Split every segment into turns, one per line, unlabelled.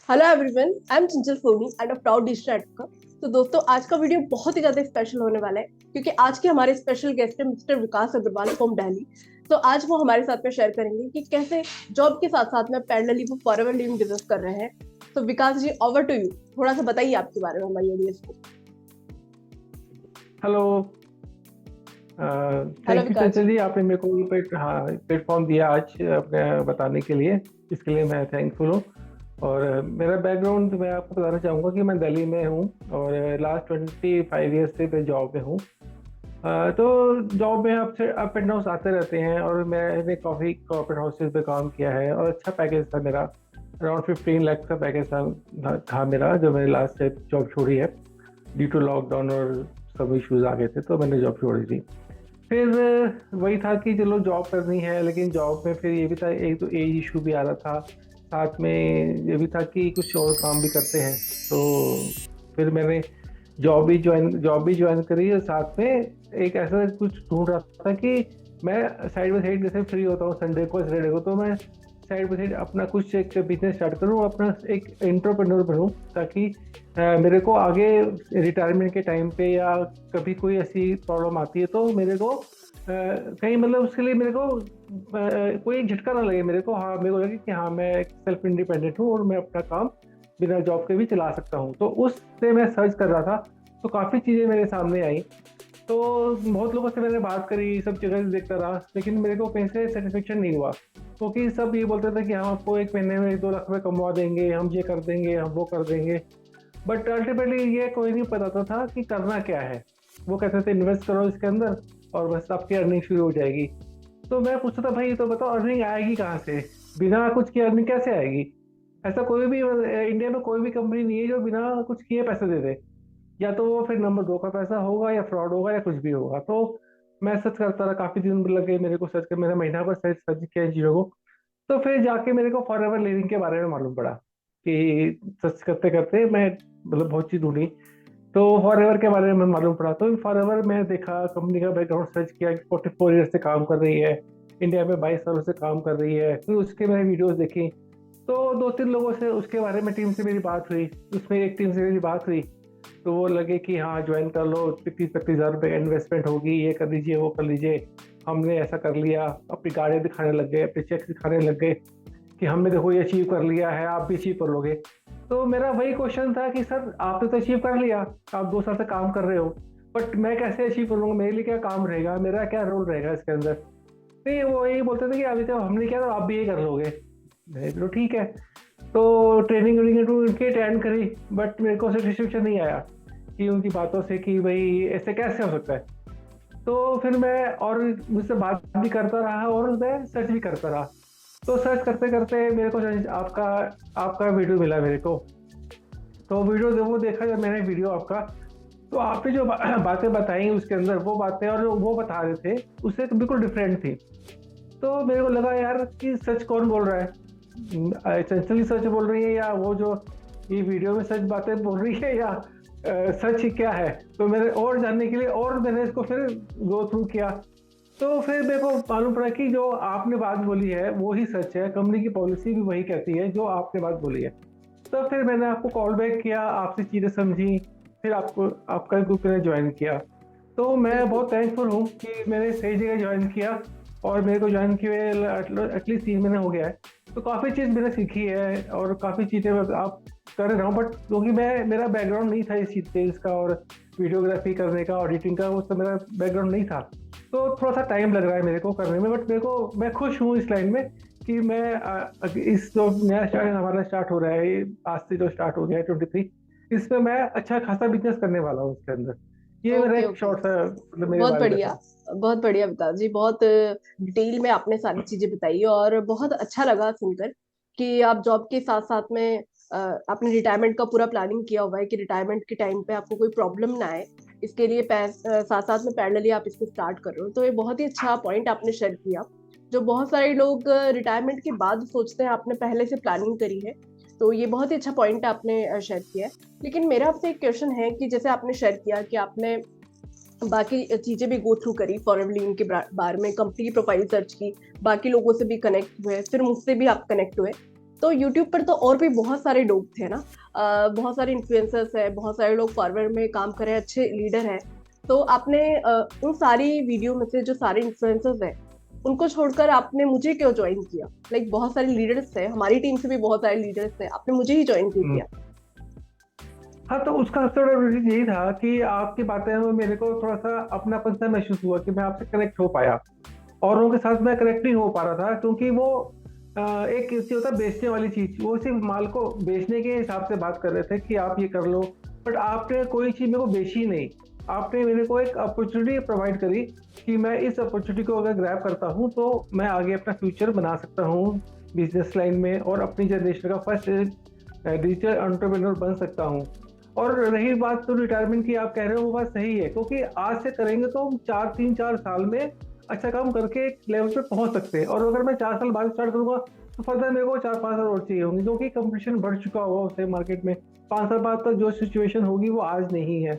Hello everyone, I am Chanchal Soni and a proud digital advocate. तो दोस्तों, आज का वीडियो बहुत ही ज्यादा स्पेशल होने वाला है क्योंकि आज के हमारे स्पेशल गेस्ट है मिस्टर विकास अग्रवाल फ्रॉम दिल्ली। तो आज वो हमारे साथ में शेयर करेंगे कि कैसे जॉब के साथ साथ में पैरेलली वो फॉरएवर लिविंग बिजनेस कर रहे हैं। तो विकास जी, ओवर टू यू। थोड़ा सा बताइए आपके बारे में हमारी ऑडियंस को।
हेलो।
हेलो
थैंक यू
विकास
चंचल
जी।
जी, आपने मेरे को प्लेटफॉर्म दिया आज अपने बताने के लिए। इसके लिए मैं थैंकफुल हूँ। और मेरा बैकग्राउंड मैं आपको बताना चाहूँगा कि मैं दिल्ली में हूँ और लास्ट 25 ईयर्स से मैं जॉब में हूँ। तो जॉब में अप एंड डाउन आते रहते हैं और मैंने काफ़ी कॉर्पोरेट हाउसेज में काम किया है और अच्छा पैकेज था मेरा। अराउंड 15 लाख का पैकेज था मेरा, जो मैंने लास्ट से जॉब छोड़ी है ड्यू टू लॉकडाउन और सब इश्यूज आ गए थे, तो मैंने जॉब छोड़ी थी। फिर वही था कि चलो जॉब करनी है, लेकिन जॉब में फिर ये भी था, एक तो एज इशू भी आ रहा था, साथ में ये भी था कि कुछ और काम भी करते हैं। तो फिर मैंने जॉब भी ज्वाइन करी और साथ में एक ऐसा कुछ ढूंढ रहा था कि मैं साइड बाई साइड जैसे फ्री होता हूँ संडे को सैटरडे को, तो मैं साइड बाई साइड अपना कुछ एक बिजनेस स्टार्ट करूँ, अपना एक एंटरप्रेन्योर बनूँ, ताकि मेरे को आगे रिटायरमेंट के टाइम पे या कभी कोई ऐसी प्रॉब्लम आती है तो मेरे को कहीं मतलब उसके लिए मेरे को कोई झटका ना लगे मेरे को। हाँ, मेरे को लगे कि हाँ, मैं एक सेल्फ इंडिपेंडेंट हूँ और मैं अपना काम बिना जॉब के भी चला सकता हूँ। तो उससे मैं सर्च कर रहा था, तो काफ़ी चीज़ें मेरे सामने आई। तो बहुत लोगों से मैंने बात करी, सब जगह से देखता रहा, लेकिन मेरे को कहीं से सेटिस्फेक्शन नहीं हुआ, क्योंकि सब ये बोलते थे कि हम आपको एक महीने में 2 लाख रुपए कमवा देंगे, हम ये कर देंगे, हम वो कर देंगे। बट अल्टीमेटली ये कोई नहीं बताता था कि करना क्या है। वो कहते थे इन्वेस्ट करो इसके अंदर और बस आपकी अर्निंग शुरू हो जाएगी। तो मैं पूछता था, भाई तो बताओ अर्निंग आएगी कहाँ से, बिना कुछ किए अर्निंग कैसे आएगी? ऐसा कोई भी इंडिया में कोई भी कंपनी नहीं है जो बिना कुछ किए पैसे दे दे। या तो वो फिर नंबर 2 का पैसा होगा या फ्रॉड होगा या कुछ भी होगा। तो मैं सर्च करता रहा, काफी दिन लगे मेरे को सर्च कर, मैंने महीना भर सर्च सर्च किया इन चीजों को। तो फिर जाके मेरे को फॉरएवर लिविंग के बारे में मालूम पड़ा कि सर्च करते करते मैं मतलब बहुत चीज ढूंढी, तो फॉरएवर के बारे में मालूम पड़ा। तो फॉरएवर में देखा, कंपनी का बैकग्राउंड सर्च किया कि 44 ईयर से काम कर रही है, इंडिया में 22 सालों से काम कर रही है। फिर उसके मैंने वीडियोस देखी, तो 2-3 लोगों से उसके बारे में टीम से मेरी बात हुई, उसमें एक टीम से मेरी बात हुई। तो वो लगे कि हाँ ज्वाइन कर लो, 30-35 हज़ार रुपये इन्वेस्टमेंट होगी, ये कर लीजिए वो कर लीजिए। हमने ऐसा कर लिया, अपनी गाड़ियाँ दिखाने लग गए, अपने चेक दिखाने लग गए कि हमने देखो ये अचीव कर लिया है, आप भी अचीव कर लोगे। तो मेरा वही क्वेश्चन था कि सर आपने तो अचीव कर लिया, आप 2 साल से काम कर रहे हो, बट मैं कैसे अचीव कर लूँगा? मेरे लिए क्या काम रहेगा, मेरा क्या रोल रहेगा इसके अंदर? नहीं, वो यही बोलते थे कि अभी तो हमने किया तो आप भी यही कर लोगे। मैं चलो ठीक है। तो ट्रेनिंग व्रेनिंग तो उनकी अटेंड करी, बट मेरे को सेटिस्फेक्शन नहीं आया कि उनकी बातों से कि भाई ऐसे कैसे हो सकता है। तो फिर मैं और मुझसे बात भी करता रहा और मैं सर्च भी करता रहा। तो सर्च करते करते मेरे को आपका आपका वीडियो मिला मेरे को। तो वीडियो जब वो देखा, जब मैंने वीडियो आपका, तो आपने जो बातें बताई उसके अंदर, वो बातें और जो वो बता रहे थे उससे तो बिल्कुल डिफरेंट थी। तो मेरे को लगा यार कि सच कौन बोल रहा है, चंचली सच बोल रही है या वो जो ये वीडियो में सच बातें बोल रही है, या सच ही क्या है? तो मैंने और जानने के लिए और मैंने इसको फिर गो थ्रू किया। तो फिर मेरे को मालूम पड़ा कि जो आपने बात बोली है वो ही सच है, कंपनी की पॉलिसी भी वही कहती है जो आपने बात बोली है। तो फिर मैंने आपको कॉल बैक किया, आपसे चीज़ें समझी, फिर आपको आपका ग्रुप मैंने ज्वाइन किया। तो मैं
बिल्कुल।
बहुत थैंकफुल हूँ कि मैंने सही जगह ज्वाइन किया, और मेरे को ज्वाइन किए एटलीस्ट 3 महीने हो गया है। तो काफ़ी चीज़ मैंने सीखी है और काफ़ी चीज़ें आप कर रहा हूँ, बट क्योंकि मैं मेरा बैकग्राउंड नहीं था इस चीज़ सेल्स का और वीडियोग्राफी करने का, ऑडिटिंग का, वो सब मेरा बैकग्राउंड नहीं था। तो थोड़ा सा टाइम लग रहा है मेरे को करने में, बट मेरे को मैं खुश हूँ इस लाइन में कि मैं इस जो नया स्टार्ट हमारा स्टार्ट हो रहा है, आज से जो स्टार्ट हो गया है 23, इसमें मैं अच्छा खासा बिजनेस करने वाला हूँ इसके अंदर। ये मेरा
ओके
एक
ओके।
शॉर्ट सा मतलब मेरे
बहुत
बारे में
बढ़िया।
था।
बहुत बढ़िया विकास जी, बहुत डिटेल में आपने सारी चीजें बताई और बहुत अच्छा लगा सुनकर कि आप जॉब के साथ साथ में आपने रिटायरमेंट का पूरा प्लानिंग किया हुआ है कि रिटायरमेंट के टाइम पे आपको कोई प्रॉब्लम ना आए। इसके लिए साथ साथ में पैरेलली आप इसको स्टार्ट कर रहे हो, तो ये बहुत ही अच्छा पॉइंट आपने शेयर किया। जो बहुत सारे लोग रिटायरमेंट के बाद सोचते हैं, आपने पहले से प्लानिंग करी है। तो ये बहुत ही अच्छा पॉइंट आपने शेयर किया है। लेकिन मेरा आपसे एक क्वेश्चन है कि जैसे आपने शेयर किया कि आपने बाकी चीजें भी गो थ्रू करी, फॉरेन लिविंग के बारे में कंपनी की प्रोफाइल सर्च की, बाकी लोगों से भी कनेक्ट हुए, फिर मुझसे भी आप कनेक्ट हुए। तो यूट्यूब पर तो और भी बहुत सारे लोग थे ना, बहुत सारे इन्फ्लुएंसर्स है, बहुत सारे लोग फॉरवर्ड में काम कर रहे हैं, अच्छे लीडर हैं। तो आपने उन सारी वीडियो में से जो सारे इन्फ्लुएंसर्स हैं उनको छोड़कर आपने मुझे क्यों ज्वाइन किया? लाइक बहुत सारे लीडर्स थे, हमारी टीम से भी बहुत सारे लीडर्स थे, आपने मुझे ही ज्वाइन क्यों
हम्म।
किया?
हाँ, तो उसका सबसे बड़ा रीजन यही था कि आपकी बातें में मेरे को थोड़ा सा अपनापन सा महसूस हुआ कि मैं आपसे कनेक्ट हो पाया। औरों के साथ मैं कनेक्ट नहीं हो पा रहा था, क्योंकि वो एक किसी होता है बेचने वाली चीज, वो सिर्फ माल को बेचने के हिसाब से बात कर रहे थे कि आप ये कर लो। बट आपने कोई चीज मेरे को बेची नहीं, आपने मेरे को एक अपॉर्चुनिटी प्रोवाइड करी कि मैं इस अपॉर्चुनिटी को अगर ग्रैब करता हूँ तो मैं आगे अपना फ्यूचर बना सकता हूँ बिजनेस लाइन में, और अपनी जनरेशन का फर्स्ट डिजिटल एंटरप्रेन्योर बन सकता हूँ। और रही बात तो रिटायरमेंट की, आप कह रहे हो वो बात सही है, क्योंकि आज से करेंगे तो हम 4 3 4 साल में अच्छा काम करके एक लेवल पे पहुंच सकते हैं। और अगर मैं 4 साल बाद स्टार्ट करूंगा तो फर्दर मेरे को 4 5 साल और चाहिए होंगे, क्योंकि कंपटीशन बढ़ चुका होगा उससे मार्केट में। 5 साल बाद तक जो सिचुएशन होगी वो आज नहीं है।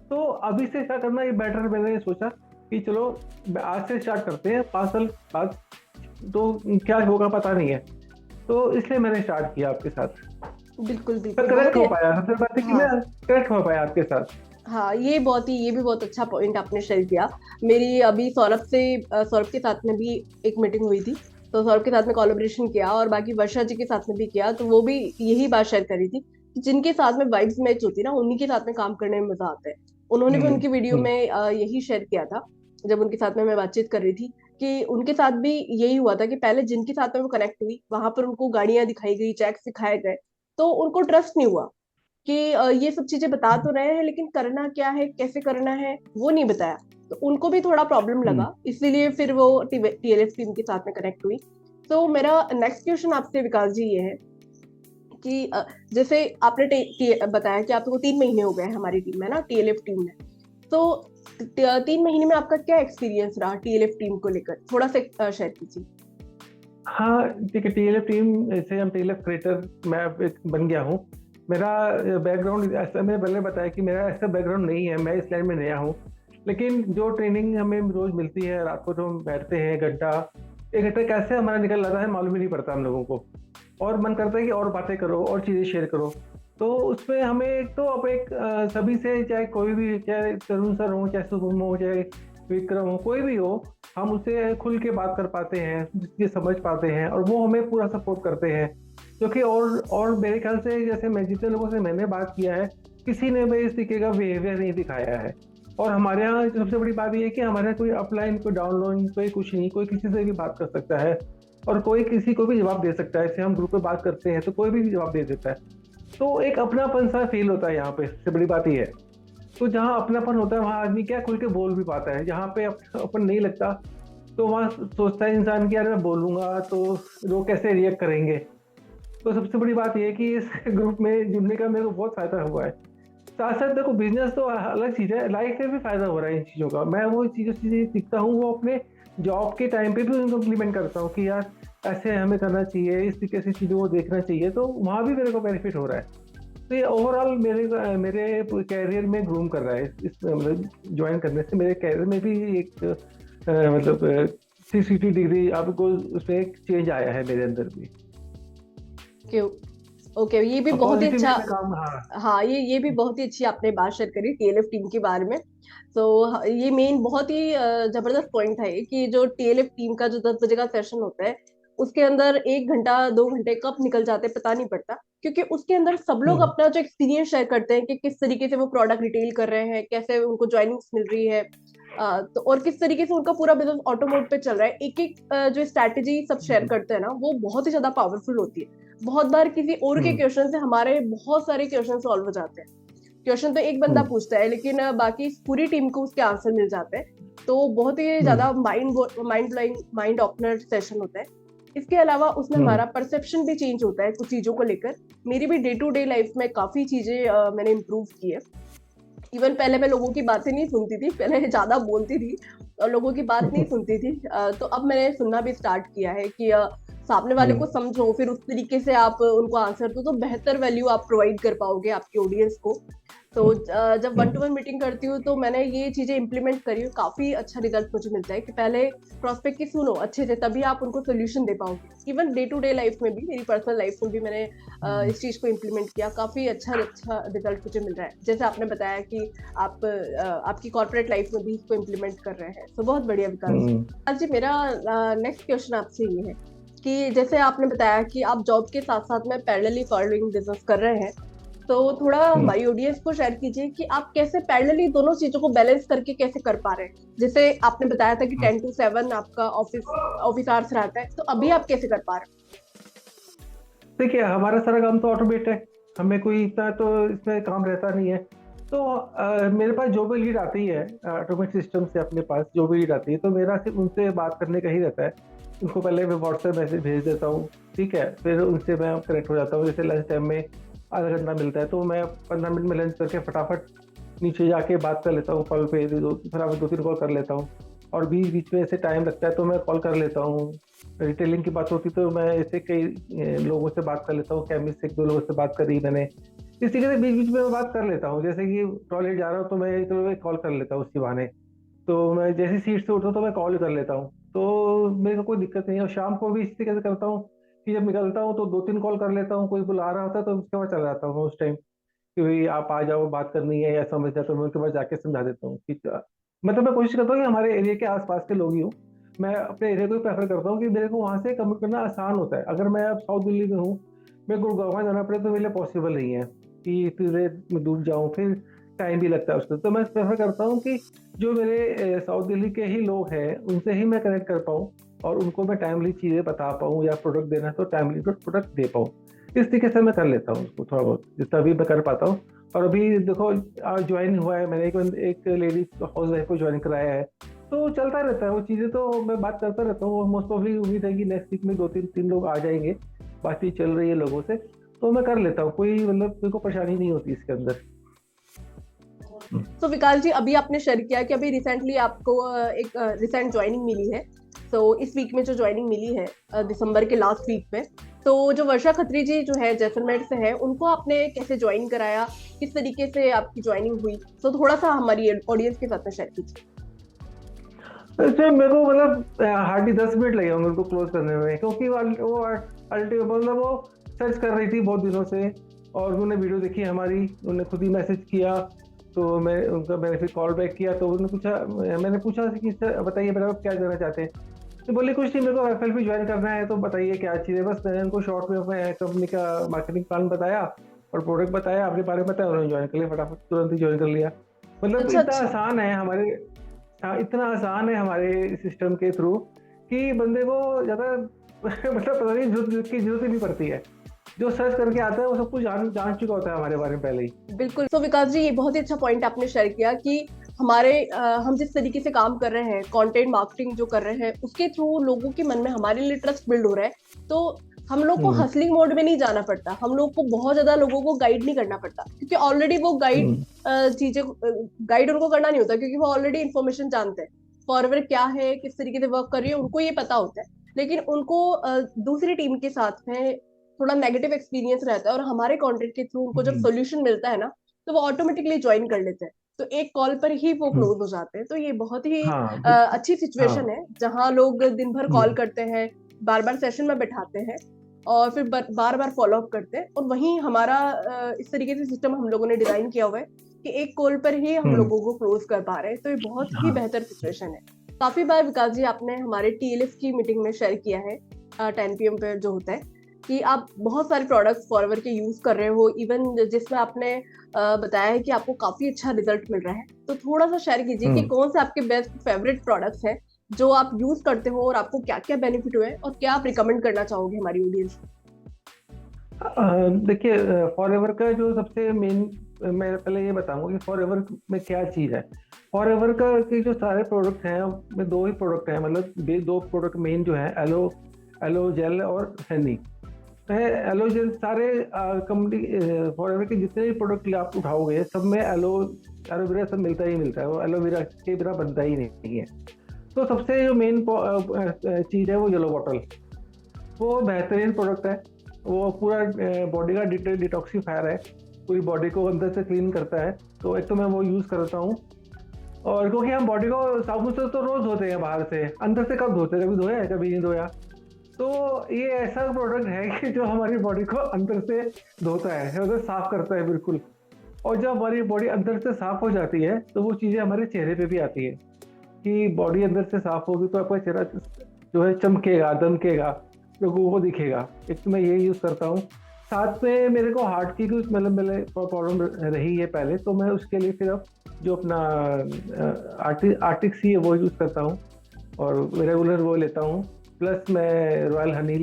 तो अभी से स्टार्ट करना ये बेटर, मैंने सोचा कि चलो आज से स्टार्ट करते हैं, 5 साल बाद तो क्या होगा पता नहीं है। तो इसलिए मैंने स्टार्ट किया आपके साथ।
बिल्कुल
मैं
बिल्कुल, बहुत
कनेक्ट
ही
हो पाया, सबसे बात है कि
हाँ
मैं कनेक्ट हो पाया आपके साथ।
हाँ, ये भी बहुत अच्छा पॉइंट आपने शेयर किया। मेरी अभी सौरभ के साथ में भी एक मीटिंग हुई थी, तो सौरभ के साथ में कोलैबोरेशन किया और बाकी वर्षा जी के साथ में भी किया, तो वो भी यही बात शेयर करी थी कि जिनके साथ में वाइब्स मैच होती है ना, उन्हीं के साथ में काम करने में मजा आता है। उन्होंने भी
हम्म।
उनकी वीडियो
हम्म।
में यही शेयर किया था, जब उनके साथ में मैं बातचीत कर रही थी, कि उनके साथ भी यही हुआ था कि पहले जिनके साथ में वो कनेक्ट हुई वहां पर उनको गाड़ियां दिखाई गई, चेक्स दिखाए गए, तो उनको ट्रस्ट नहीं हुआ कि ये सब चीजें बता तो रहे हैं लेकिन करना क्या है, कैसे करना है, वो नहीं बताया। तो उनको भी थोड़ा प्रॉब्लम
हम्म।
लगा, इसीलिए फिर वो टीएलएफ टीम के साथ में कनेक्ट हुई। तो मेरा नेक्स्ट क्वेश्चन आपसे विकास जी ये है कि जैसे आपने बताया कि आपको 3 महीने हो गए हैं हमारी टीम में ना, टीएलएफ टीम में। तो 3 महीने में आपका क्या एक्सपीरियंस रहा टीएलएफ टीम को लेकर, थोड़ा सा शेयर कीजिए।
हाँ, ठीक है। टीएलएफ टीम से हम टीएलएफ क्रिएटर मैं अब एक बन गया हूँ। मेरा बैकग्राउंड ऐसा, मैंने पहले बताया कि मेरा ऐसा बैकग्राउंड नहीं है, मैं इस लाइन में नया हूँ। लेकिन जो ट्रेनिंग हमें रोज मिलती है, रात को जो हम बैठते हैं घंटा 1 घंटा कैसे हमारा निकल जाता है मालूम ही नहीं पड़ता हम लोगों को। और मन करता है कि और बातें करो और चीज़ें शेयर करो। तो उसमें हमें एक तो अब एक सभी से, चाहे कोई भी, चाहे तरुण सर हो, चाहे शुभम हो, चाहे विक्रम हो, कोई भी हो, हम उससे खुल के बात कर पाते हैं, चीज़ें समझ पाते हैं, और वो हमें पूरा सपोर्ट करते हैं। क्योंकि और मेरे ख्याल से जैसे मैं जितने लोगों से मैंने बात किया है, किसी ने भी इस तरीके का बिहेवियर नहीं दिखाया है। और हमारे यहाँ सबसे बड़ी बात ये है कि हमारे यहाँ कोई अपलाइन, कोई डाउनलाइन, कोई कुछ नहीं, कोई किसी से भी बात कर सकता है और कोई किसी को भी जवाब दे सकता है। जैसे हम ग्रुप में बात करते हैं तो कोई भी जवाब दे देता है। तो एक अपनापन सा फील होता है यहाँ पे, सबसे बड़ी बात ये है। तो जहाँ अपनापन होता है वहाँ आदमी क्या खुल के बोल भी पाता है। जहाँ पे अपन नहीं लगता तो वहाँ सोचता है इंसान कि यार मैं बोलूंगा तो लोग कैसे रिएक्ट करेंगे। तो सबसे बड़ी बात यह है कि इस ग्रुप में जुड़ने का मेरे को बहुत फायदा हुआ है। साथ साथ देखो, बिजनेस तो अलग चीज है, लाइफ में भी फायदा हो रहा है इन चीजों का। मैं वो चीजें सीखता हूँ, वो अपने जॉब के टाइम पे भी उनको इम्प्लीमेंट करता हूँ कि यार ऐसे हमें करना चाहिए, इस तरीके से चीजों को देखना चाहिए। तो वहाँ भी मेरे को बेनिफिट हो रहा है। तो ये ओवरऑल मेरे कैरियर में ग्रूम कर रहा है। इस मतलब ज्वाइन करने से मेरे कैरियर में भी एक मतलब 360 डिग्री आपको उसमें एक चेंज आया है मेरे अंदर भी।
क्यों? ओके, ये भी बहुत ही
पॉजिटिव
अच्छा।
में काम। हाँ।
हाँ, ये भी बहुत ही अच्छी आपने बात शेयर करी टीएलएफ टीम के बारे में। तो ये मेन बहुत ही जबरदस्त पॉइंट है कि जो टीएलएफ टीम का जो 10 बजे का सेशन होता है, उसके अंदर 1 घंटा 2 घंटे कब निकल जाते हैं पता नहीं पड़ता, क्योंकि उसके अंदर सब लोग
हम्म।
अपना जो एक्सपीरियंस शेयर करते हैं कि किस तरीके से वो प्रोडक्ट रिटेल कर रहे हैं, कैसे उनको ज्वाइनिंग्स मिल रही है, तो और किस तरीके से उनका पूरा बिजनेस ऑटो मोड पे चल रहा है। एक एक जो स्ट्रैटेजी सब शेयर
हम्म।
करते हैं ना, वो बहुत ही ज्यादा पावरफुल होती है। बहुत बार किसी और के
हम्म।
क्वेश्चन से हमारे बहुत सारे क्वेश्चन सॉल्व हो जाते हैं। क्वेश्चन तो एक बंदा
हम्म।
पूछता है लेकिन बाकी पूरी टीम को उसके आंसर मिल जाते हैं। तो बहुत ही
हम्म।
ज्यादा mind blowing, mind opener session होता है। इसके अलावा उसमें
हम्म।
हमारा परसेप्शन भी चेंज होता है कुछ चीजों को लेकर। मेरी भी डे टू डे लाइफ में काफी चीजें मैंने इम्प्रूव की है। इवन पहले मैं लोगों की बातें नहीं सुनती थी, पहले ज्यादा बोलती थी और लोगों की बात नहीं सुनती थी, तो अब मैंने सुनना भी स्टार्ट किया है कि सामने वाले को समझो, फिर उस तरीके से आप उनको आंसर दो, तो बेहतर वैल्यू आप प्रोवाइड कर पाओगे आपकी ऑडियंस को। तो जब 1-to-1 मीटिंग करती हूँ तो मैंने ये चीजें इम्प्लीमेंट करी हूँ, काफी अच्छा रिजल्ट मुझे मिलता है कि पहले प्रोस्पेक्ट की सुनो अच्छे से, तभी आप उनको सोल्यूशन दे पाओगे। Even day to day life में भी, मेरी पर्सनल लाइफ में भी मैंने इस चीज को इम्प्लीमेंट किया, काफी अच्छा अच्छा रिजल्ट मुझे मिल रहा है। जैसे आपने बताया कि आप आपकी कॉर्पोरेट लाइफ में भी इसको इम्प्लीमेंट कर रहे हैं, तो बहुत बढ़िया विकास जी। विकास जी, मेरा नेक्स्ट क्वेश्चन आपसे ये है कि जैसे आपने बताया कि आप जॉब के साथ साथ में पैरेलली फॉलोइंग बिजनेस कर रहे हैं, तो थोड़ा हमारी ऑडियंस को शेयर कीजिए कि आप कैसे पैरेलली दोनों चीजों को बैलेंस करके कैसे कर पा रहे हैं। जैसे आपने बताया था कि 10 to 7 आपका ऑफिस आवर्स रहता है, तो अभी आप कैसे कर पा रहे हैं?
देखिए, हमारा सारा काम तो ऑटोमेट है, हमें कोई इतना तो इसमें काम रहता नहीं है। तो मेरे पास जो भी लीड आती है ऑटोमेट सिस्टम से, अपने पास जो भी लीड आती है, तो मेरा सिर्फ उनसे बात करने का ही रहता है। उनको पहले मैं व्हाट्सएप मैसेज भेज देता हूँ, ठीक है, फिर उनसे मैं कनेक्ट हो जाता हूँ। जैसे लंच टाइम में आधा घंटा मिलता है, तो मैं 15 मिनट में लंच करके फटाफट नीचे जाके बात कर लेता हूँ कॉल पे, फटाफट 2-3 कॉल कर लेता हूँ। और बीच बीच में ऐसे टाइम लगता है तो मैं कॉल कर लेता हूँ। रिटेलिंग की बात होती तो मैं ऐसे कई लोगों से बात कर लेता हूँ, केमिस्ट से 1-2 लोगों से बात करी मैंने। इस तरीके से बीच बीच में मैं बात कर लेता हूँ। जैसे कि टॉयलेट जा रहा हूँ तो मैं कॉल कर लेता हूँ उसी बहाने। तो मैं जैसी सीट से उठता हूँ तो मैं कॉल कर लेता हूँ, तो मेरे को कोई दिक्कत नहीं है। और शाम को भी इसी तरीके से करता हूँ कि जब निकलता हूँ तो 2-3 कॉल कर लेता हूँ। कोई बुला रहा होता है तो उसके बाद चला जाता हूँ उस टाइम, कि भाई आप आ जाओ, बात करनी है या समझ जाए, तो मैं उनके पास जाके समझा देता हूँ कि मतलब मैं कोशिश करता हूँ कि हमारे एरिया के आसपास के लोग ही हों। मैं अपने एरिया को प्रेफर करता हूँ कि मेरे को वहाँ से कम्यूट करना आसान होता है। अगर मैं अब साउथ दिल्ली में हूँ, मैं गुड़गांव जाना पड़े तो मेरे लिए पॉसिबल नहीं है कि इतने दूर जाऊँ, फिर टाइम भी लगता है उससे। तो मैं प्रेफर करता हूँ कि जो मेरे साउथ दिल्ली के ही लोग हैं उनसे ही मैं कनेक्ट कर पाऊँ, और उनको मैं टाइमली चीज़ें बता पाऊँ, या प्रोडक्ट देना है तो टाइमली प्रोडक्ट दे पाऊँ। इस तरीके से मैं कर लेता हूँ उसको, थोड़ा बहुत जितना भी मैं कर पाता हूँ। और अभी देखो, ज्वाइन हुआ है मैंने, एक लेडीज हाउस वाइफ को ज्वाइन कराया है, तो चलता रहता है वो चीज़ें, तो मैं बात करता रहता हूँ। मोस्ट ऑफली उम्मीद है कि नेक्स्ट वीक में 2-3 लोग आ जाएंगे, बातचीत चल रही है लोगों से, तो मैं कर लेता हूँ। कोई मतलब मेरे को परेशानी नहीं होती इसके अंदर।
तो विकास जी, अभी आपने शेयर किया कि अभी रिसेंटली आपको एक रिसेंट ज्वाइनिंग मिली है। तो इस वीक में जो ज्वाइनिंग मिली है, दिसंबर के लास्ट वीक में, तो जो वर्षा खत्री जी जो है जैसलमेर से है, उनको आपने कैसे ज्वाइन कराया, किस तरीके से आपकी ज्वाइनिंग हुई, तो थोड़ा सा हमारी ऑडियंस के साथ में शेयर कीजिए।
तो मेरे को मतलब हार्डली 10 मिनट लगे होंगे उनको क्लोज करने में, क्योंकि वो अल्टीमेट मतलब वो सर्च कर रही थी बहुत दिनों से, और उन्होंने वीडियो देखी हमारी, उन्होंने खुद ही मैसेज किया। तो मैंने फिर कॉल बैक किया, तो उन्होंने पूछा, मैंने पूछा कि सर बताइए मेरा, आप क्या करना चाहते हैं। तो बोले कुछ नहीं, मेरे को FLP ज्वाइन करना है, तो बताइए क्या चीज़ है। बस मैंने उनको शॉर्ट में अपने कंपनी का मार्केटिंग प्लान बताया और प्रोडक्ट बताया, अपने बारे में बताया, उन्होंने ज्वाइन कर लिया, फटाफट तुरंत ही ज्वाइन कर लिया। मतलब
अच्छा
इतना
अच्छा।
आसान है हमारे, हाँ, इतना आसान है हमारे सिस्टम के थ्रू कि बंदे को ज़्यादा मतलब पता नहीं जरूरत की जरूरत ही नहीं पड़ती है। जो सर्च करके आता है वो सब कुछ जान जान चुका होता है हमारे बारे में पहले ही।
बिल्कुल। तो विकास जी, ये बहुत ही अच्छा पॉइंट आपने शेयर किया कि हम जिस तरीके से काम कर रहे हैं, कंटेंट मार्केटिंग जो कर रहे हैं, उसके थ्रू लोगों के मन में हमारे लिए ट्रस्ट बिल्ड हो रहा है। तो हम लोग को
हम्म।
हसलिंग मोड में नहीं जाना पड़ता, हम लोग को बहुत ज्यादा लोगों को गाइड नहीं करना पड़ता, क्योंकि ऑलरेडी वो
हम्म।
चीजें गाइड उनको करना नहीं होता, क्योंकि वो ऑलरेडी इन्फॉर्मेशन जानते हैं, फॉरवर्ड क्या है, किस तरीके से वर्क कर रही है, उनको ये पता होता है। लेकिन उनको दूसरी टीम के साथ में थोड़ा नेगेटिव एक्सपीरियंस रहता है, और हमारे कंटेंट के थ्रू उनको जब
हम्म।
सोल्यूशन मिलता है ना, तो वो ऑटोमेटिकली ज्वाइन कर लेते हैं। तो एक कॉल पर ही वो
हम्म।
क्लोज हो जाते हैं। तो ये बहुत ही
हाँ
अच्छी
हाँ।
सिचुएशन है, जहां लोग दिन भर कॉल
हम्म।
करते हैं, बार बार सेशन में बैठाते हैं, और फिर बार बार फॉलो अप करते हैं। और वहीं हमारा इस तरीके से सिस्टम हम लोगों ने डिजाइन किया हुआ है कि एक कॉल पर ही हम
हम्म।
लोगों को क्लोज कर पा रहे हैं। तो ये बहुत ही
हाँ।
बेहतर सिचुएशन है। काफी बार विकास जी आपने हमारे TLF की मीटिंग में शेयर किया है, 10 PM पे जो होता है, कि आप बहुत सारे प्रोडक्ट्स फॉरवर्ड के यूज कर रहे हो, इवन जिसमें आपने बताया है कि आपको काफी अच्छा रिजल्ट मिल रहा है। तो थोड़ा सा शेयर कीजिए कि
हम्म।
कौन से आपके बेस्ट फेवरेट प्रोडक्ट्स हैं जो आप यूज करते हो, और आपको क्या क्या बेनिफिट हुए, और क्या आप रिकमेंड करना चाहोगे हमारी ऑडियंस को।
देखिए, फॉरएवर का जो सबसे मेन, मैं पहले ये बताऊंगा कि फॉरएवर में क्या चीज़ है। फॉरएवर का के जो सारे प्रोडक्ट हैं में 2 ही प्रोडक्ट हैं, मतलब 2 प्रोडक्ट मेन जो हैं, एलो एलो जेल और हनी। तो एलो जेल सारे कंपनी फॉरएवर के जितने भी प्रोडक्ट आप उठाओगे सब में एलोवेरा सब मिलता ही मिलता है, वो एलोवेरा के बिना बनता ही नहीं है। तो सबसे जो मेन चीज़ है वो येलो बॉटल। वो बेहतरीन प्रोडक्ट है। वो पूरा बॉडी का डिटॉक्सीफायर है, पूरी बॉडी को अंदर से क्लीन करता है। तो एक तो मैं वो यूज़ करता हूँ। और क्योंकि हम बॉडी को साबुन से तो रोज़ धोते हैं बाहर से, अंदर से कब धोते हैं? कभी धोया है, कभी नहीं धोया। तो ये ऐसा प्रोडक्ट है कि जो हमारी बॉडी को अंदर से धोता है, मतलब साफ करता है बिल्कुल। और जब हमारी बॉडी अंदर से साफ हो जाती है तो वो चीज़ें हमारे चेहरे पे भी आती है कि बॉडी अंदर से साफ होगी तो आपका चेहरा जो है चमकेगा, दमकेगा, लोगों को दिखेगा। एक तो मैं ये यूज़ करता हूँ। साथ में मेरे को हार्ट की कुछ मतलब मेरे प्रॉब्लम रही है पहले, तो मैं उसके लिए फिर अब जो अपना आर्टिक सी है वो यूज़ करता हूँ और रेगुलर वो लेता हूँ। प्लस मैं रॉयल हनी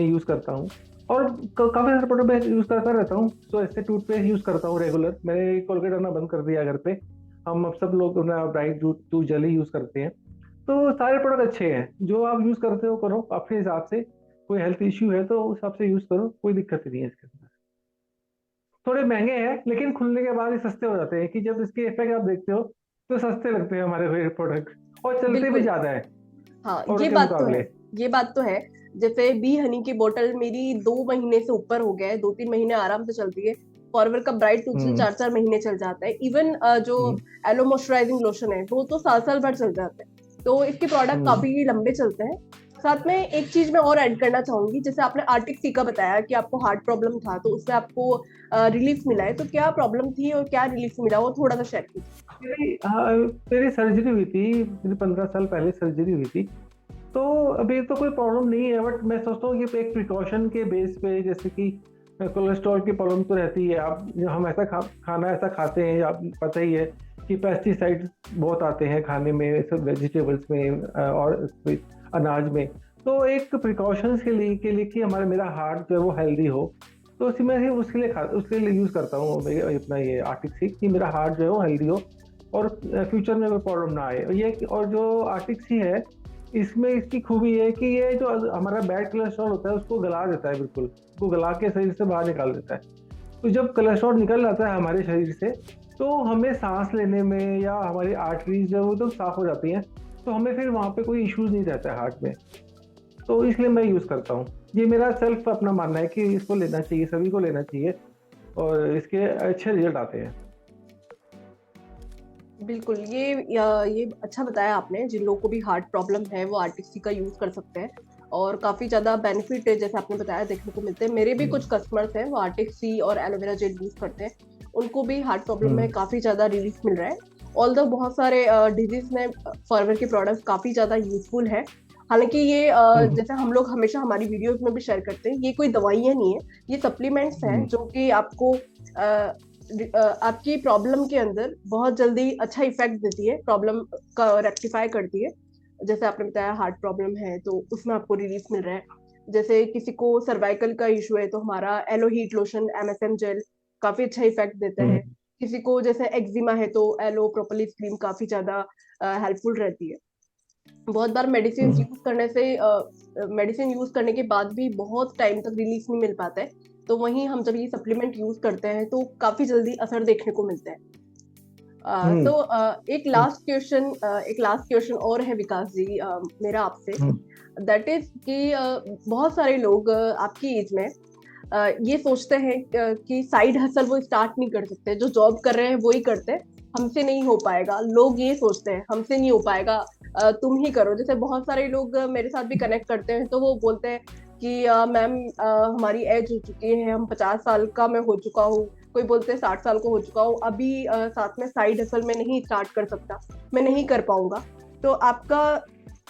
यूज़ करता हूँ। और काफ़ी सारे प्रोडक्ट मैं यूज़ करता रहता हूँ। तो ऐसे टूथपेस्ट यूज़ करता हूँ रेगुलर। मैंने कोलगेट आना बंद कर दिया घर पे। हम अब सब लोग अपना ब्राइट टूथ जेल ही यूज़ करते हैं। तो सारे प्रोडक्ट अच्छे हैं, जो आप यूज़ करते हो करो अपने हिसाब से। कोई हेल्थ इश्यू है तो उस हिसाब से यूज़ करो, कोई दिक्कत नहीं है इसके अंदर। थोड़े महंगे हैं लेकिन खुलने के बाद ही सस्ते हो जाते हैं कि जब इसके इफेक्ट आप देखते हो तो सस्ते लगते हैं हमारे प्रोडक्ट, और चलते भी
बिल्कुल।
ज़्यादा है
हाँ,
औरों
ये
के
बात तो है।
मुकाबले।
ये बात तो है। जैसे बी हनी की बोतल मेरी 2 महीने से ऊपर हो गया है, 2-3 महीने आराम से चलती है। फॉरवर का ब्राइट टूथ जेल
हम्म।
4-4 महीने चल जाता है। इवन जो
हम्म।
एलो मॉइस्चराइजिंग लोशन है वो तो साल भर चल जाता है। तो इसके प्रोडक्ट
हम्म।
काफी लंबे चलते हैं। साथ में एक चीज मैं और ऐड करना चाहूंगी, जैसे आपने आर्टिक सी का बताया कि आपको हार्ट प्रॉब्लम था तो उससे आपको रिलीफ मिला है, तो क्या प्रॉब्लम थी और क्या रिलीफ मिला वो थोड़ा सा शेयर कीजिए।
मेरी सर्जरी हुई थी, मेरी 15 साल पहले सर्जरी हुई थी। तो अभी तो कोई प्रॉब्लम नहीं है, बट मैं सोचता हूँ कि एक प्रिकॉशन के बेस पे, जैसे कि कोलेस्ट्रॉल की प्रॉब्लम तो रहती है। आप हम ऐसा खाना ऐसा खाते हैं, आप पता ही है कि पेस्टिसाइड्स बहुत आते हैं खाने में, सब वेजिटेबल्स में और अनाज में। तो एक प्रिकॉशंस के लिए कि हमारा मेरा हार्ट जो है वो हेल्दी हो, तो उसी में से उसके लिए यूज़ करता हूँ अपना ये आर्टिक सी, कि मेरा हार्ट जो है वो हेल्दी हो और फ्यूचर में कोई प्रॉब्लम ना आए। और जो आर्टिक सी है, इसमें इसकी खूबी है कि ये जो हमारा बैड कोलेस्ट्रॉल होता है उसको गला देता है, बिल्कुल उसको गला के शरीर से बाहर निकाल देता है। तो जब कोलेस्ट्रॉल निकल जाता है हमारे शरीर से, तो हमें सांस लेने में या हमारी आर्टरीज जो वो तो साफ हो जाती हैं, तो हमें फिर वहाँ पे कोई इश्यूज नहीं रहता है हार्ट में। तो इसलिए मैं यूज़ करता हूँ। ये मेरा सेल्फ अपना मानना है कि इसको लेना चाहिए, सभी को लेना चाहिए, और इसके अच्छे रिजल्ट आते हैं।
बिल्कुल, ये अच्छा बताया आपने। जिन लोगों को भी हार्ट प्रॉब्लम है वो आर्टिक सी का यूज कर सकते हैं और काफी ज्यादा बेनिफिट है जैसे आपने बताया देखने को मिलते हैं। मेरे भी कुछ
हम्म।
कस्टमर्स हैं वो आर्टिक सी और एलोवेरा जेल यूज करते हैं, उनको भी हार्ट प्रॉब्लम में
हम्म।
काफी ज्यादा रिलीफ मिल रहा है। ऑल्दो बहुत सारे डिजीज में फॉरवर के प्रोडक्ट्स काफी ज्यादा यूजफुल है। हालांकि ये
हम्म।
जैसे हम लोग हमेशा हमारी वीडियोस में भी शेयर करते हैं, ये कोई दवाइयाँ नहीं है, ये सप्लीमेंट्स हैं
हम्म।
जो कि आपको आपकी प्रॉब्लम के अंदर बहुत जल्दी अच्छा इफेक्ट देती है, प्रॉब्लम का रेक्टिफाई करती है। जैसे आपने बताया हार्ट प्रॉब्लम है तो उसमें आपको रिलीफ मिल रहा है। जैसे किसी को सर्वाइकल का इशू है तो हमारा aloe heat lotion MSM gel काफी अच्छा इफेक्ट देता है।
हम्म।
किसी को जैसे एक्जिमा है तो एलो प्रोपोलिस क्रीम काफी ज्यादा हेल्पफुल रहती है। बहुत बार
हम्म।
मेडिसिन यूज करने के बाद भी बहुत टाइम तक रिलीफ नहीं मिल पाता है, तो वहीं हम जब ये सप्लीमेंट यूज करते हैं तो काफी जल्दी असर देखने को मिलता है।
हम्म।
तो एक लास्ट क्वेश्चन और है विकास जी, मेरा आपसे।
हम्म।
दैट इज कि बहुत सारे लोग आपकी एज में ये सोचते हैं कि साइड हसल वो स्टार्ट नहीं कर सकते, जो जॉब कर रहे हैं वो ही करते हैं, हमसे नहीं हो पाएगा। लोग ये सोचते हैं हमसे नहीं हो पाएगा, तुम ही करो। जैसे बहुत सारे लोग मेरे साथ भी कनेक्ट करते हैं तो वो बोलते हैं कि मैम हमारी एज हो चुकी है, हम 50 साल का मैं हो चुका हूँ, कोई बोलते हैं 60 साल को हो चुका हूँ, अभी साथ में साइड हसल में नहीं स्टार्ट कर सकता, मैं नहीं कर पाऊंगा। तो आपका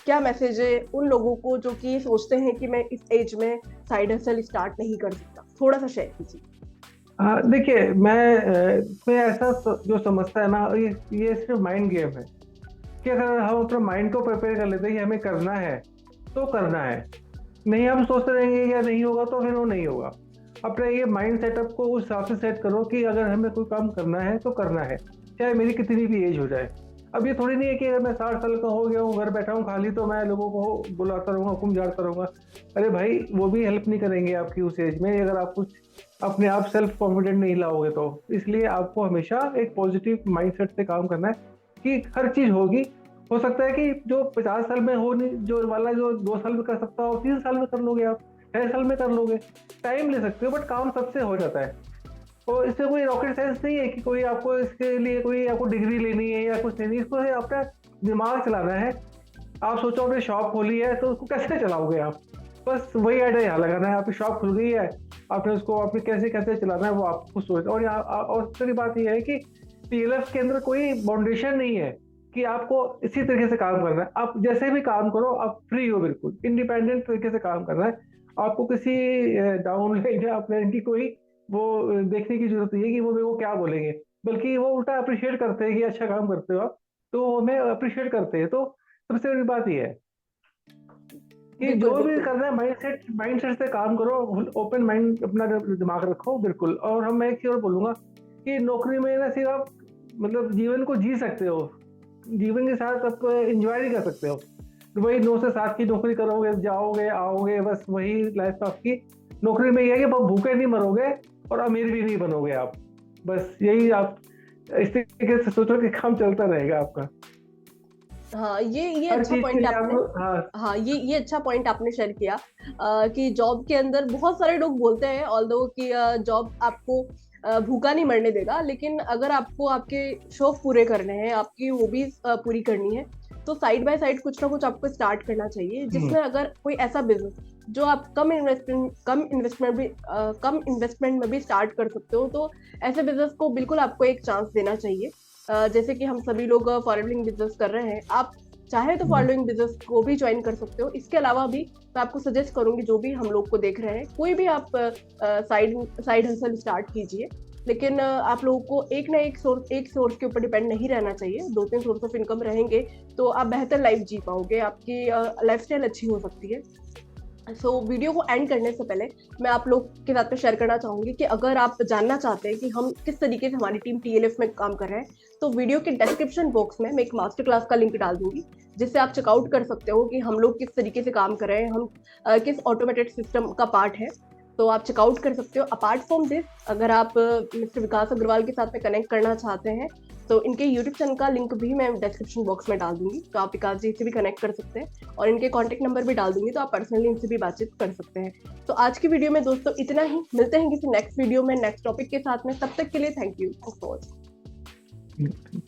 क्या मैसेज है उन लोगों को जो कि सोचते हैं कि मैं इस एज में साइड हसल स्टार्ट नहीं कर सकता? थोड़ा सा शेयर कीजिए।
हाँ, देखिए मैं ऐसा जो समझता है ना, ये सिर्फ माइंड गेम है। कि अगर हम अपने माइंड को प्रिपेयर कर लेते हैं कि हमें करना है तो करना है, नहीं हम सोचते रहेंगे या नहीं होगा तो फिर वो नहीं होगा। अपने ये माइंड सेटअप को उस हिसाब से सेट करो कि अगर हमें कोई काम करना है तो करना है, चाहे मेरी कितनी भी एज हो जाए। अब ये थोड़ी नहीं है कि अगर मैं 60 साल का हो गया हूँ, घर बैठा हूँ खाली, तो मैं लोगों को बुलाता रहूँगा, हुक्म झाड़ता रहूँगा। अरे भाई, वो भी हेल्प नहीं करेंगे आपकी उस एज में, अगर आप कुछ अपने आप सेल्फ कॉन्फिडेंट नहीं लाओगे तो। इसलिए आपको हमेशा एक पॉजिटिव माइंडसेट से काम करना है कि हर चीज़ होगी हो सकता है कि जो 50 साल में हो नहीं, जो वाला जो 2 साल में कर सकता हो 3 साल में कर लोगे, आप 6 साल में कर लोगे। टाइम ले सकते हो बट काम सबसे हो जाता है। तो इससे कोई रॉकेट साइंस नहीं है कि कोई आपको इसके लिए कोई आपको डिग्री लेनी है या कुछ नहीं, इसको अपना दिमाग चलाना है। आप सोचो आपने शॉप खोली है तो उसको कैसे चलाओगे आप, बस वही आइडिया यहाँ लगाना है। आपकी शॉप खुल गई है, आपने उसको आपने कैसे कैसे चलाना है वो आपको सोच। और यहाँ और दूसरी बात यह है कि टीएलएफ के अंदर कोई बाउंडेशन नहीं है कि आपको इसी तरीके से काम करना है। आप जैसे भी काम करो, आप फ्री हो, बिल्कुल इंडिपेंडेंट तरीके से काम करना है। आपको किसी डाउनलाइन या अपलाइन की कोई वो देखने की जरूरत नहीं है कि वो मेरे को क्या बोलेंगे, बल्कि वो उल्टा अप्रिशिएट करते हैं कि अच्छा काम करते हो आप, तो हमें अप्रिशिएट करते हैं। तो सबसे बड़ी बात ये है कि
बिल्कुल
जो भी
बिल्कुल।
करना है माइंडसेट से काम करो, ओपन माइंड अपना दिमाग रखो, बिल्कुल। और मैं एक चीज और बोलूंगा कि नौकरी में ना सिर्फ आप मतलब जीवन को जी सकते हो, जीवन के साथ आप एंजॉय नहीं कर सकते हो। तो वही 9 से 7 की नौकरी करोगे, जाओगे आओगे, बस वही लाइफ आपकी। नौकरी में ये है कि आप भूखे नहीं मरोगे और अमीर भी नहीं बनोगे आप, बस यही आप इस तरीके से सोचो कि काम चलता रहेगा आपका
हाँ, ये
हर
अच्छा
चीज के
पॉइंट
लिए
आपने,
आप। हाँ।
हाँ ये अच्छा पॉइंट आपने शेयर किया कि जॉब के अंदर बहुत सारे लोग बोलते हैं ऑल्दो कि जॉब आपको भूखा नहीं मरने देगा, लेकिन अगर आपको आपके शौक पूरे करने हैं, आपकी हॉबीज पूरी करनी है, तो साइड बाय साइड कुछ ना कुछ आपको स्टार्ट करना चाहिए, जिसमें अगर कोई ऐसा बिजनेस जो आप कम इन्वेस्टमेंट में भी स्टार्ट कर सकते हो, तो ऐसे बिजनेस को बिल्कुल आपको एक चांस देना चाहिए। जैसे कि हम सभी लोग फॉलोइंग बिजनेस कर रहे हैं, आप चाहे तो फॉलोइंग बिजनेस को भी ज्वाइन कर सकते हो। इसके अलावा भी मैं आपको सजेस्ट करूंगी, जो भी हम लोग को देख रहे हैं, कोई भी आप साइड हसल स्टार्ट कीजिए, लेकिन आप लोगों को एक सोर्स के ऊपर डिपेंड नहीं रहना चाहिए। 2-3 सोर्स ऑफ इनकम रहेंगे तो आप बेहतर लाइफ जी पाओगे, आपकी लाइफस्टाइल अच्छी हो सकती है। वीडियो को एंड करने से पहले मैं आप लोग के साथ में शेयर करना चाहूंगी कि अगर आप जानना चाहते हैं कि हम किस तरीके से हमारी टीम टीएलएफ में काम कर रहे हैं, तो वीडियो के डिस्क्रिप्शन बॉक्स में मैं एक मास्टर क्लास का लिंक डाल दूंगी, जिससे आप चेकआउट कर सकते हो कि हम लोग किस तरीके से काम कर रहे हैं, हम किस ऑटोमेटेड सिस्टम का पार्ट है। तो आप चेकआउट कर सकते हो। अपार्ट फ्रॉम दिस, अगर आप मिस्टर विकास अग्रवाल के साथ में कनेक्ट करना चाहते हैं, तो इनके यूट्यूब चैनल का लिंक भी मैं डिस्क्रिप्शन बॉक्स में डाल दूंगी, तो आप विकास जी से भी कनेक्ट कर सकते हैं, और इनके कॉन्टेक्ट नंबर भी डाल दूंगी, तो आप पर्सनली इनसे भी बातचीत कर सकते हैं। तो आज की वीडियो में दोस्तों इतना ही, मिलते हैं किसी नेक्स्ट वीडियो में नेक्स्ट टॉपिक के साथ में। तब तक के लिए थैंक यू फॉर वॉचिंग।